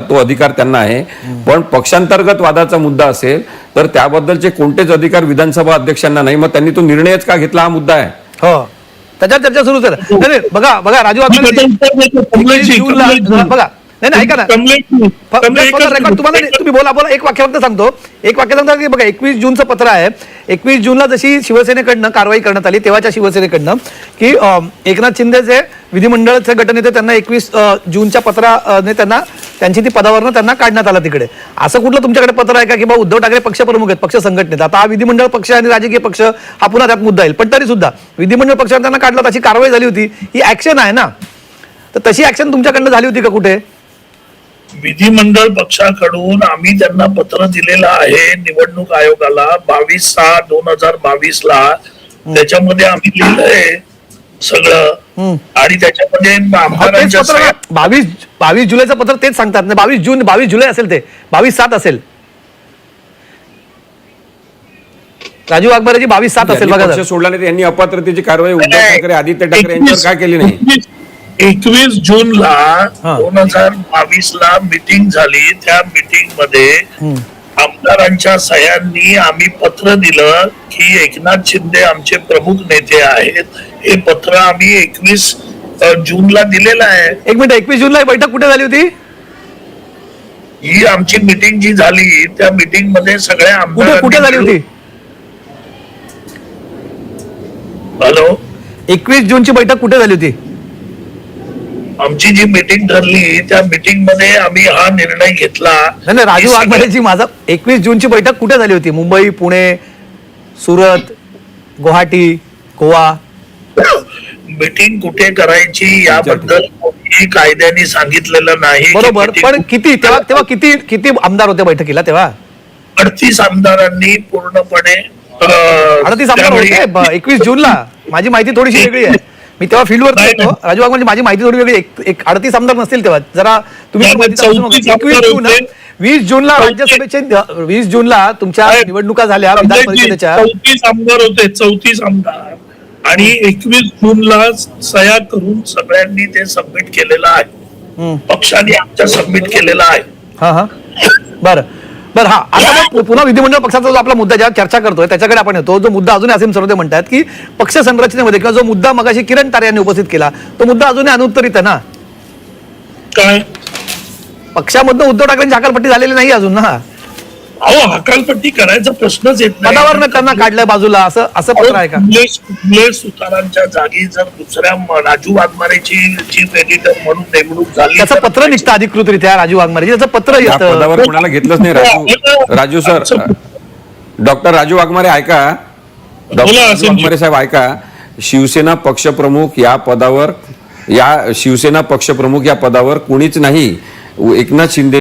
तो अधिकार त्यांना आहे, पण पक्षांतर्गत वादाचा मुद्दा असेल तर त्याबद्दलचे कोणतेच अधिकार विधानसभा अध्यक्षांना नाही. मग त्यांनी तो निर्णयच का घेतला हा मुद्दा आहे. हो, त्याच्यात चर्चा सुरू आहे. बघा राजू बघा, नाही ऐका ना, रेकॉर्ड तुम्हाला तुम्ही बोला एक वाक्य फक्त सांगतो की बघा 21 जूनचं पत्र आहे. 21 जूनला जशी शिवसेनेकडनं कारवाई करण्यात आली तेव्हाच्या शिवसेनेकडनं की एकनाथ शिंदेचे विधिमंडळाचे गटनेते त्यांना 21 जूनच्या पत्राने त्यांना त्यांची ती पदावरनं त्यांना काढण्यात आलं तिकडे. असं कुठलं तुमच्याकडे पत्र आहे का की उद्धव ठाकरे पक्षप्रमुख आहेत, पक्ष संघटनेत, आता हा विधिमंडळ पक्ष आणि राजकीय पक्ष हा पुन्हा त्यात मुद्दा येईल, पण तरी सुद्धा विधिमंडळ पक्षाने त्यांना काढलं, त्याची कारवाई झाली होती, ही ऍक्शन आहे ना. तर तशी ऍक्शन तुमच्याकडनं झाली होती का कुठे? विधिमंडळ पक्षाकडून आम्ही त्यांना पत्र दिलेलं आहे निवडणूक आयोगाला 22/6/2022 ला. त्याच्यामध्ये आम्ही लिहिलंय सगळं आणि त्याच्यामध्ये 22 जुलैचं पत्र तेच सांगतात ना. 22 जुलै असेल, ते 22/7 असेल. राजू वाघमारेची 22/7 असेल बघा. पक्ष सोडला नाही यांनी अपात्रतेची कारवाई उद्धव ठाकरे आदित्य ठाकरे यांच्यावर का केली नाही? 21 जूनला 2022 ला मीटिंग झाली. त्या मीटिंग मध्ये आमदारांच्या सह्यांनी आम्ही पत्र दिलं की एकनाथ शिंदे आमचे प्रमुख नेते आहेत. हे पत्र आम्ही 21 जूनला दिलेलं आहे. एक मिनिट, 21 जूनला बैठक कुठे झाली होती? ही आमची मीटिंग जी झाली त्या मीटिंग मध्ये सगळ्या आमदार कुठे झाली होती? हॅलो, 21 जूनची बैठक कुठे झाली होती? आमची जी मीटिंग ठरली त्या मीटिंग मध्ये आम्ही हा निर्णय घेतला. नाही, राजू वाघमारेची 21 जूनची बैठक कुठे झाली होती? मुंबई, पुणे, सुरत, गुवाहाटी, गोवा? मीटिंग कुठे करायची याबद्दल कोणीही कायद्याने सांगितलेलं नाही. बरोबर, पण किती तेव्हा किती आमदार होते बैठकीला तेव्हा? 38 आमदारांनी पूर्णपणे 38 आमदार होते 21 जूनला. माझी माहिती थोडीशी वेगळी आहे, मी तेव्हा फील्डवर होतो. राजू वाघ, म्हणजे माझी माहिती थोडी वेगळी. 38 आमदार नसतील तेव्हा, जरा तुम्ही 20 जूनला राज्यसभेचे 20 जूनला तुमच्या निवडणुका झाल्या विधान परिषदेच्या. 34 आमदार होते, 34 आमदार, आणि 21 जूनला सह्या करून सगळ्यांनी ते सबमिट केलेलं आहे. पक्षाने आमच्या सबमिट केलेलं आहे. हा, बरं हा. आता मग पुन्हा विधिमंडळ पक्षाचा जो आपला मुद्दा ज्यावर चर्चा करतोय त्याच्याकडे आपण येतो. जो मुद्दा अजूनही असीम सरोदे म्हणतात की पक्ष संरचनेमध्ये किंवा जो मुद्दा मगाशी किरण तारे यांनी उपस्थित केला तो मुद्दा अजूनही अनुत्तरित आहे ना. काय पक्षामधनं उद्धव ठाकरेंची हकालपट्टी झालेली नाही अजून ना. अहो, हकालपट्टी करायचा प्रश्नच येत नाही. पदावर त्यांना काढलंय बाजूला, असं पत्र आहे का? कुठले सुतारांच्या जागी जर दुसऱ्या राजू वाघमारेची चीफ एडिटर म्हणून नेमणूक झाली, त्याचं पत्र निघतं अधिकृतरित्या राजू वाघमारेची, त्याचं पत्र येतं. पदावर कोणाला घेतलंच नाही. राजू सर, डॉक्टर राजू वाघमारे ऐका, डॉक्टर राजू वाघमारे साहेब ऐका. शिवसेना पक्षप्रमुख या पदावर कोणीच नाही. एकनाथ शिंदे